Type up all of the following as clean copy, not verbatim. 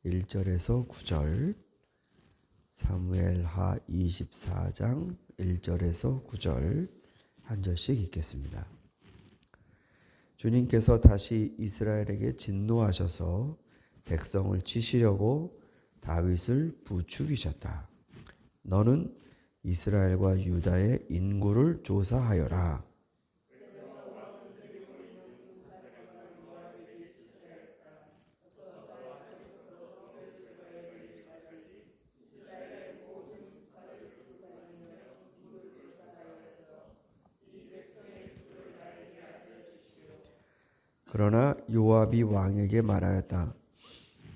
1절에서 9절, 사무엘하 24장 1절에서 9절 한 절씩 읽겠습니다. 주님께서 다시 이스라엘에게 진노하셔서 백성을 치시려고 다윗을 부추기셨다. 너는 이스라엘과 유다의 인구를 조사하여라. 그러나 요압이 왕에게 말하였다.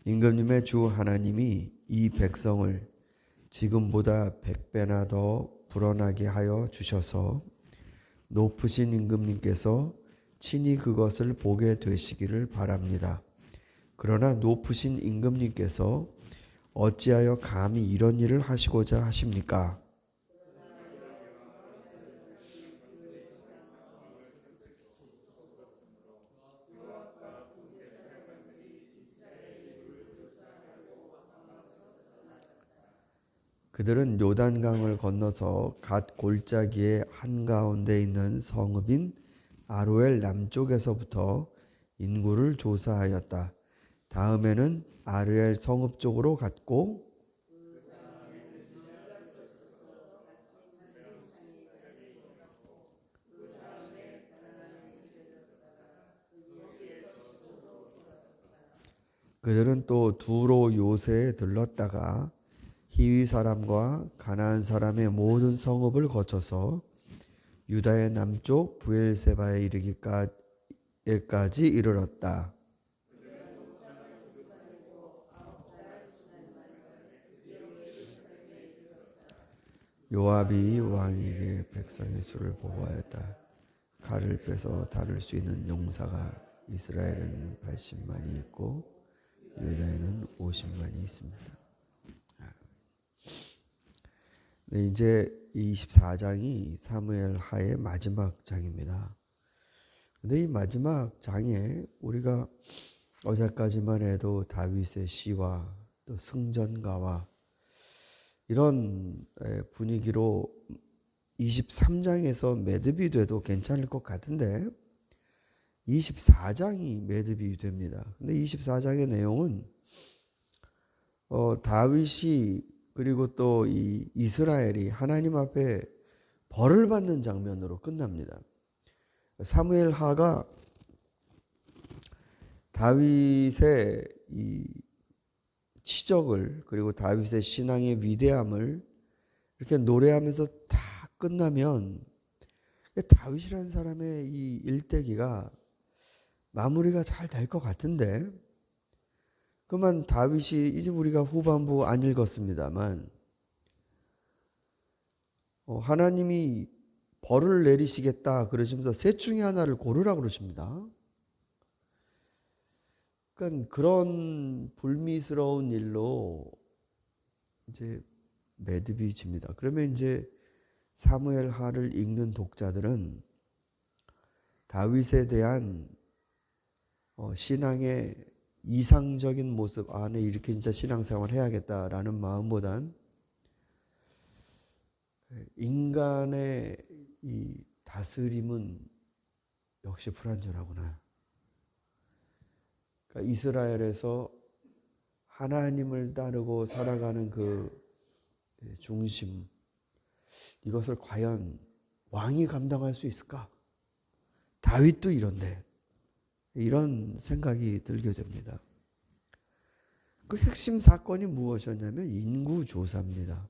임금님의 주 하나님이 이 백성을 지금보다 100배나 더 불어나게 하여 주셔서 높으신 임금님께서 친히 그것을 보게 되시기를 바랍니다. 그러나 높으신 임금님께서 어찌하여 감히 이런 일을 하시고자 하십니까? 그들은 요단강을 건너서 갓 골짜기의 한가운데 있는 성읍인 아로엘 남쪽에서부터 인구를 조사하였다. 다음에는 아로엘 성읍 쪽으로 갔고 그들은 또 두로 요새에 들렀다가 히위 사람과 가나안 사람의 모든 성읍을 거쳐서 유다의 남쪽 브엘세바에 이르기까지 이르렀다. 요압이 왕에게 백성의 수를 보고하였다. 칼을 빼서 다룰 수 있는 용사가 이스라엘에는 80만이 있고 유다에는 50만이 있습니다. 네, 이제 24장이 사무엘 하의 마지막 장입니다. 근데 이 마지막 장에 우리가 어제까지만 해도 다윗의 시와 또 승전가와 이런 분위기로 23장에서 매듭이 돼도 괜찮을 것 같은데 24장이 매듭이 됩니다. 근데 24장의 내용은 다윗이 그리고 또 이 이스라엘이 하나님 앞에 벌을 받는 장면으로 끝납니다. 사무엘 하가 다윗의 이 치적을 그리고 다윗의 신앙의 위대함을 이렇게 노래하면서 다 끝나면 다윗이라는 사람의 이 일대기가 마무리가 잘 될 것 같은데 그만 다윗이 이제 우리가 후반부 안 읽었습니다만 하나님이 벌을 내리시겠다 그러시면서 셋 중에 하나를 고르라 그러십니다. 그러니까 그런 불미스러운 일로 이제 매듭이 집니다. 그러면 이제 사무엘 하를 읽는 독자들은 다윗에 대한 신앙의 이상적인 모습 안에 이렇게 진짜 신앙생활을 해야겠다라는 마음보단 인간의 이 다스림은 역시 불완전하구나. 그러니까 이스라엘에서 하나님을 따르고 살아가는 그 중심, 이것을 과연 왕이 감당할 수 있을까? 다윗도 이런데 이런 생각이 들게 됩니다. 그 핵심 사건이 무엇이었냐면 인구조사입니다.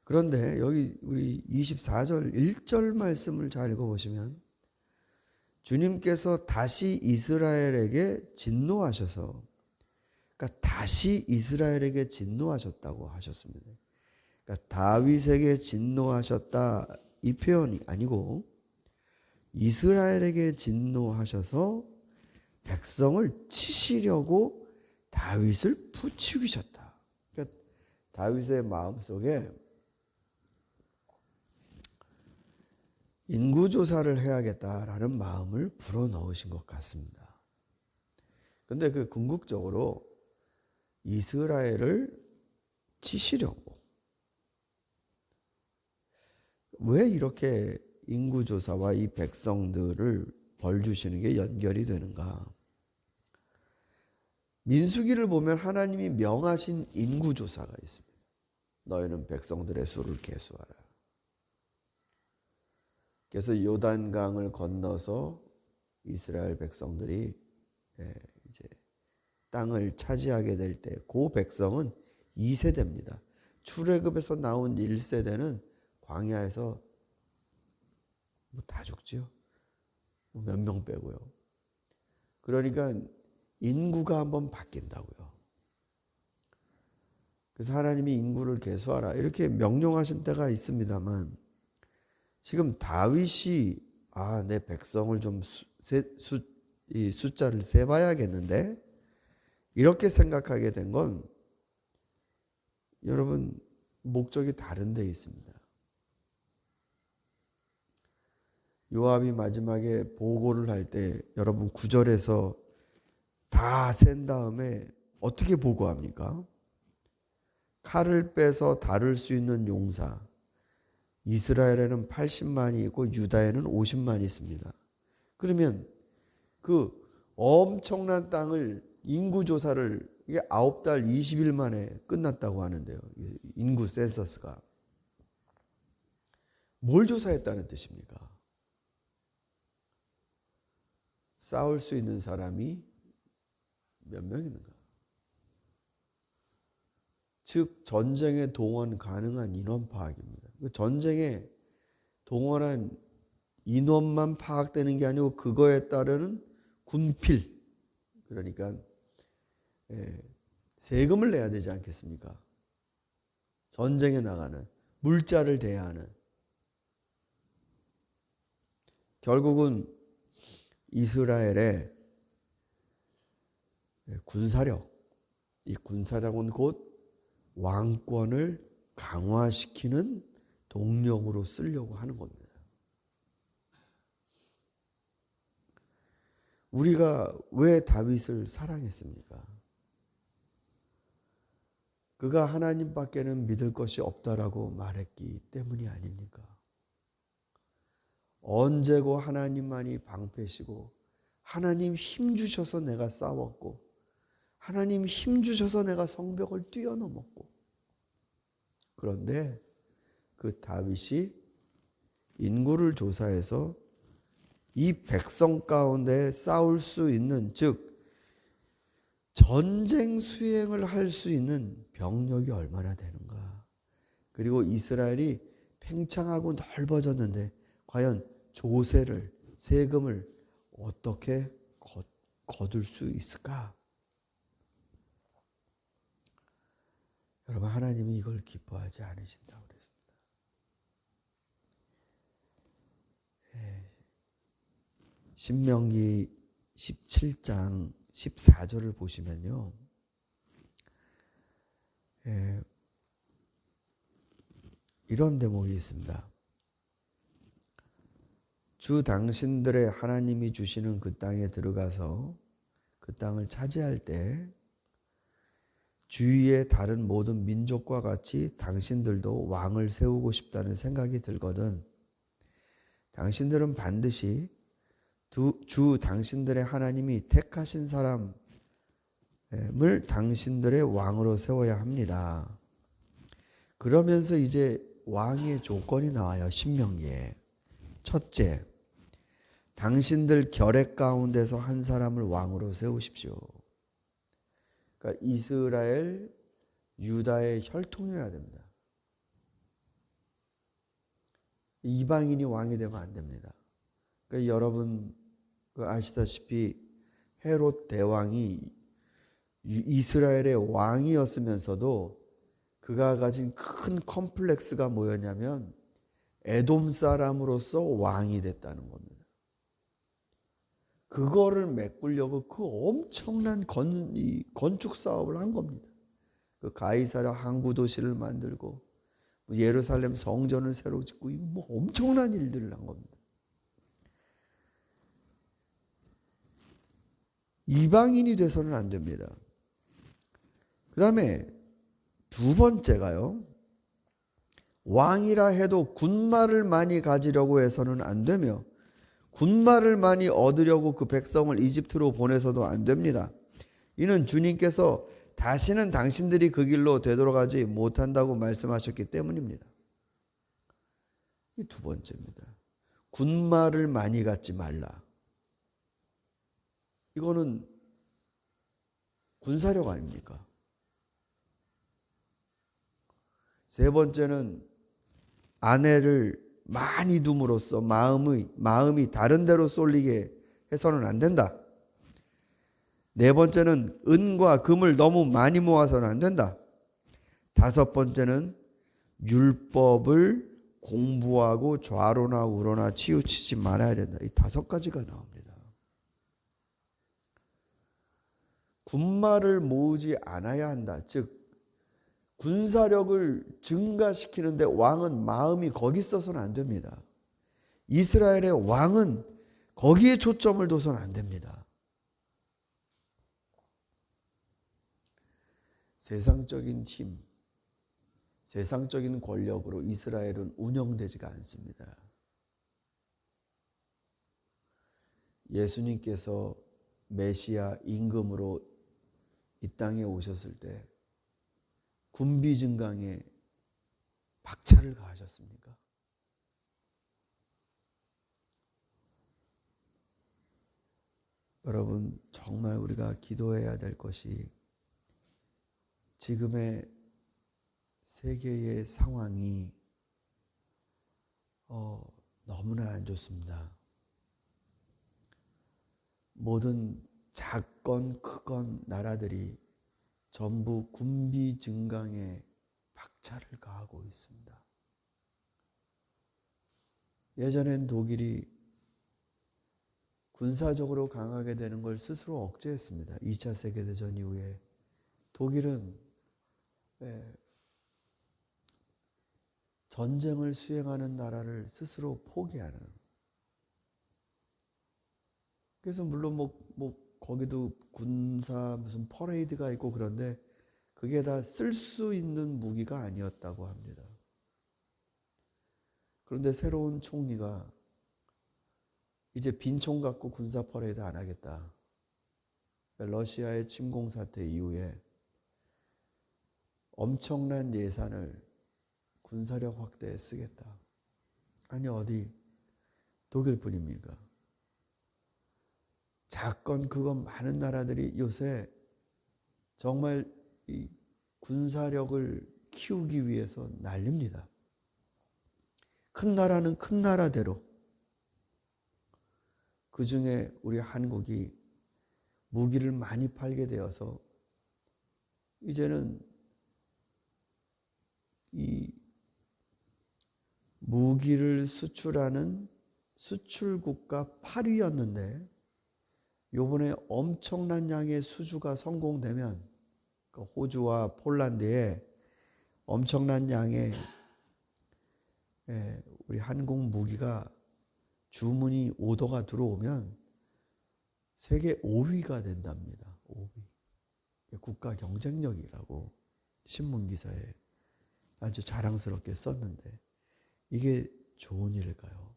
그런데 여기 우리 24절 1절 말씀을 잘 읽어보시면 주님께서 다시 이스라엘에게 진노하셔서 그러니까 다시 이스라엘에게 진노하셨다고 하셨습니다. 그러니까 다윗에게 진노하셨다 이 표현이 아니고 이스라엘에게 진노하셔서 백성을 치시려고 다윗을 부추기셨다. 그러니까 다윗의 마음속에 인구조사를 해야겠다라는 마음을 불어넣으신 것 같습니다. 근데 그 궁극적으로 이스라엘을 치시려고. 왜 이렇게 인구조사와 이 백성들을 벌 주시는 게 연결이 되는가? 민수기를 보면 하나님이 명하신 인구조사가 있습니다. 너희는 백성들의 수를 계수하라. 그래서 요단강을 건너서 이스라엘 백성들이 이제 땅을 차지하게 될 때 그 백성은 2세대입니다. 출애굽에서 나온 1세대는 광야에서 다 죽지요. 몇 명 빼고요. 그러니까 인구가 한번 바뀐다고요. 그래서 하나님이 인구를 계수하라 이렇게 명령하신 때가 있습니다만 지금 다윗이 내 백성을 좀 이 숫자를 세봐야겠는데 이렇게 생각하게 된 건 여러분 목적이 다른 데 있습니다. 요압이 마지막에 보고를 할 때 여러분 9절에서 다 센 다음에 어떻게 보고합니까? 칼을 빼서 다룰 수 있는 용사 이스라엘에는 80만이 있고 유다에는 50만이 있습니다. 그러면 그 엄청난 땅을 인구조사를 이게 9달 20일 만에 끝났다고 하는데요. 인구 센서스가. 뭘 조사했다는 뜻입니까? 싸울 수 있는 사람이 몇 명 있는가? 즉 전쟁에 동원 가능한 인원 파악입니다. 전쟁에 동원한 인원만 파악되는 게 아니고 그거에 따르는 군필, 그러니까 세금을 내야 되지 않겠습니까? 전쟁에 나가는 물자를 대야 하는. 결국은 이스라엘의 군사력, 이 군사력은 곧 왕권을 강화시키는 동력으로 쓰려고 하는 겁니다. 우리가 왜 다윗을 사랑했습니까? 그가 하나님밖에는 믿을 것이 없다라고 말했기 때문이 아닙니까? 언제고 하나님만이 방패시고 하나님 힘 주셔서 내가 싸웠고 하나님 힘 주셔서 내가 성벽을 뛰어넘었고 그런데 그 다윗이 인구를 조사해서 이 백성 가운데 싸울 수 있는 즉 전쟁 수행을 할 수 있는 병력이 얼마나 되는가. 그리고 이스라엘이 팽창하고 넓어졌는데 과연 조세를 세금을 어떻게 거둘 수 있을까? 여러분 하나님이 이걸 기뻐하지 않으신다고 그랬습니다. 신명기 17장 14절을 보시면요. 이런 대목이 있습니다. 주 당신들의 하나님이 주시는 그 땅에 들어가서 그 땅을 차지할 때 주위의 다른 모든 민족과 같이 당신들도 왕을 세우고 싶다는 생각이 들거든 당신들은 반드시 주 당신들의 하나님이 택하신 사람을 당신들의 왕으로 세워야 합니다. 그러면서 이제 왕의 조건이 나와요. 신명기에. 첫째, 당신들 결핵 가운데서 한 사람을 왕으로 세우십시오. 그러니까 이스라엘, 유다의 혈통이어야 됩니다. 이방인이 왕이 되면 안 됩니다. 그러니까 여러분 아시다시피 헤롯 대왕이 이스라엘의 왕이었으면서도 그가 가진 큰 컴플렉스가 뭐였냐면 에돔 사람으로서 왕이 됐다는 겁니다. 그거를 메꾸려고 그 엄청난 건축 사업을 한 겁니다. 그 가이사랴 항구 도시를 만들고 예루살렘 성전을 새로 짓고 뭐 엄청난 일들을 한 겁니다. 이방인이 돼서는 안 됩니다. 그 다음에 두 번째가요. 왕이라 해도 군마를 많이 가지려고 해서는 안 되며 군마를 많이 얻으려고 그 백성을 이집트로 보내서도 안 됩니다. 이는 주님께서 다시는 당신들이 그 길로 되돌아가지 못한다고 말씀하셨기 때문입니다. 이 두 번째입니다. 군마를 많이 갖지 말라. 이거는 군사력 아닙니까? 세 번째는 아내를 많이 둠으로써 마음이 다른 데로 쏠리게 해서는 안 된다. 네 번째는 은과 금을 너무 많이 모아서는 안 된다. 다섯 번째는 율법을 공부하고 좌로나 우로나 치우치지 말아야 된다. 이 다섯 가지가 나옵니다. 군마를 모으지 않아야 한다. 즉 군사력을 증가시키는데 왕은 마음이 거기 있어서는 안 됩니다. 이스라엘의 왕은 거기에 초점을 둬서는 안 됩니다. 세상적인 힘, 세상적인 권력으로 이스라엘은 운영되지가 않습니다. 예수님께서 메시아 임금으로 이 땅에 오셨을 때 군비 증강에 박차를 가하셨습니까? 여러분, 정말 우리가 기도해야 될 것이 지금의 세계의 상황이 너무나 안 좋습니다. 모든 작건 크건 나라들이 전부 군비 증강에 박차를 가하고 있습니다. 예전엔 독일이 군사적으로 강하게 되는 걸 스스로 억제했습니다. 2차 세계대전 이후에 독일은 전쟁을 수행하는 나라를 스스로 포기하는. 그래서 물론 거기도 군사 무슨 퍼레이드가 있고 그런데 그게 다 쓸 수 있는 무기가 아니었다고 합니다. 그런데 새로운 총리가 이제 빈총 갖고 군사 퍼레이드 안 하겠다. 러시아의 침공 사태 이후에 엄청난 예산을 군사력 확대에 쓰겠다. 아니 어디 독일뿐입니까? 작건 그건 많은 나라들이 요새 정말 이 군사력을 키우기 위해서 난립니다. 큰 나라는 큰 나라대로. 그 중에 우리 한국이 무기를 많이 팔게 되어서 이제는 이 무기를 수출하는 수출국가 8위였는데 요번에 엄청난 양의 수주가 성공되면 호주와 폴란드에 엄청난 양의 우리 한국 무기가 주문이 오더가 들어오면 세계 5위가 된답니다. 5위. 국가 경쟁력이라고 신문기사에 아주 자랑스럽게 썼는데 이게 좋은 일일까요?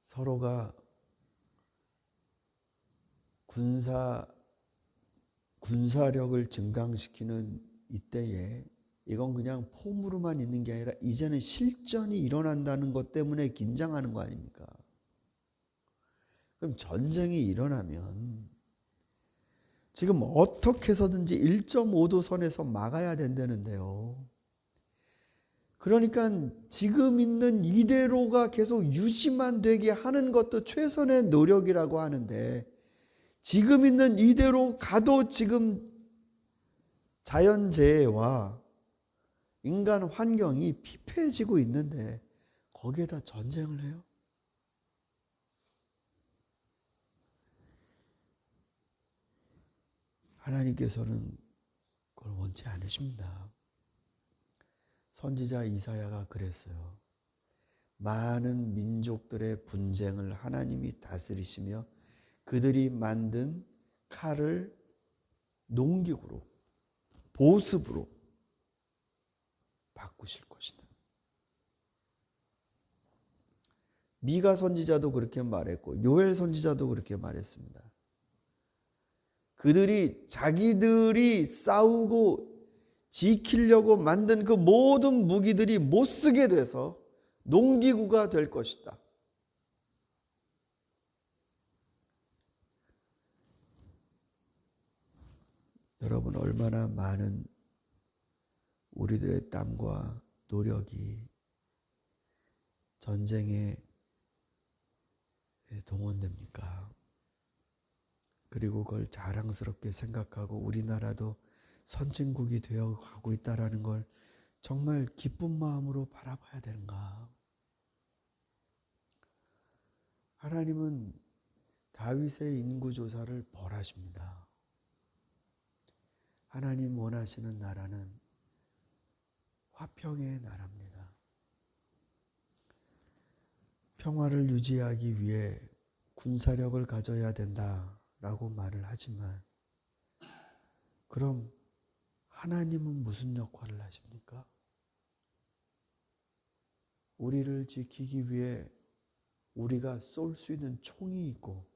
서로가 군사력을 증강시키는 이때에 이건 그냥 폼으로만 있는 게 아니라 이제는 실전이 일어난다는 것 때문에 긴장하는 거 아닙니까? 그럼 전쟁이 일어나면 지금 어떻게 해서든지 1.5도 선에서 막아야 된다는데요. 그러니까 지금 있는 이대로가 계속 유지만 되게 하는 것도 최선의 노력이라고 하는데 지금 있는 이대로 가도 지금 자연재해와 인간 환경이 피폐해지고 있는데 거기에다 전쟁을 해요? 하나님께서는 그걸 원치 않으십니다. 선지자 이사야가 그랬어요. 많은 민족들의 분쟁을 하나님이 다스리시며 그들이 만든 칼을 농기구로, 보습으로 바꾸실 것이다. 미가 선지자도 그렇게 말했고 요엘 선지자도 그렇게 말했습니다. 그들이 자기들이 싸우고 지키려고 만든 그 모든 무기들이 못 쓰게 돼서 농기구가 될 것이다. 여러분, 얼마나 많은 우리들의 땀과 노력이 전쟁에 동원됩니까? 그리고 그걸 자랑스럽게 생각하고 우리나라도 선진국이 되어 가고 있다는 걸 정말 기쁜 마음으로 바라봐야 되는가? 하나님은 다윗의 인구조사를 벌하십니다. 하나님 원하시는 나라는 화평의 나라입니다. 평화를 유지하기 위해 군사력을 가져야 된다라고 말을 하지만 그럼 하나님은 무슨 역할을 하십니까? 우리를 지키기 위해 우리가 쏠 수 있는 총이 있고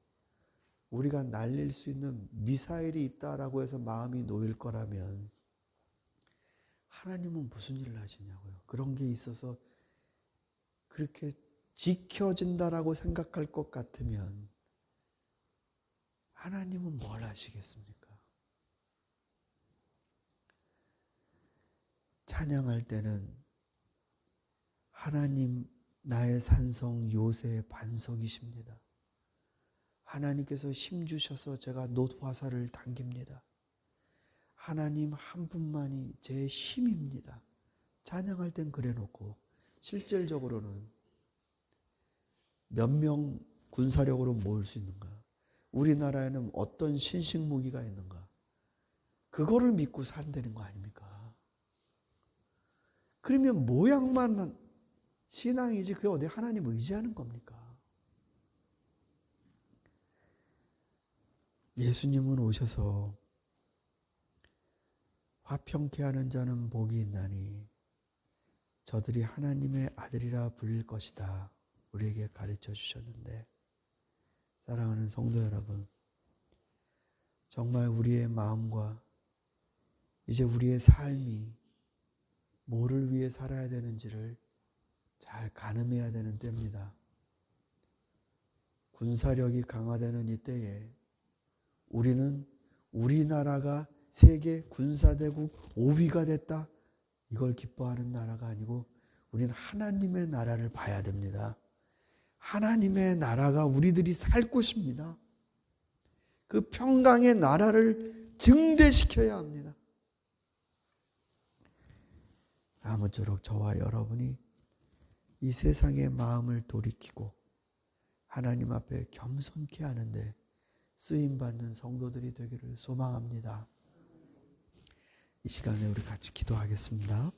우리가 날릴 수 있는 미사일이 있다라고 해서 마음이 놓일 거라면 하나님은 무슨 일을 하시냐고요. 그런 게 있어서 그렇게 지켜진다라고 생각할 것 같으면 하나님은 뭘 하시겠습니까? 찬양할 때는 하나님 나의 산성 요새의 반석이십니다. 하나님께서 힘주셔서 제가 놋화살을 당깁니다. 하나님 한 분만이 제 힘입니다. 찬양할 땐 그래놓고 실질적으로는 몇 명 군사력으로 모을 수 있는가? 우리나라에는 어떤 신식무기가 있는가? 그거를 믿고 산다는 거 아닙니까? 그러면 모양만 신앙이지 그게 어디 하나님 의지하는 겁니까? 예수님은 오셔서 화평케 하는 자는 복이 있나니 저들이 하나님의 아들이라 불릴 것이다. 우리에게 가르쳐 주셨는데 사랑하는 성도 여러분, 정말 우리의 마음과 이제 우리의 삶이 뭐를 위해 살아야 되는지를 잘 가늠해야 되는 때입니다. 군사력이 강화되는 이때에 우리는 우리나라가 세계 군사대국 5위가 됐다. 이걸 기뻐하는 나라가 아니고 우리는 하나님의 나라를 봐야 됩니다. 하나님의 나라가 우리들이 살 곳입니다. 그 평강의 나라를 증대시켜야 합니다. 아무쪼록 저와 여러분이 이 세상의 마음을 돌이키고 하나님 앞에 겸손케 하는데 쓰임받는 성도들이 되기를 소망합니다. 이 시간에 우리 같이 기도하겠습니다.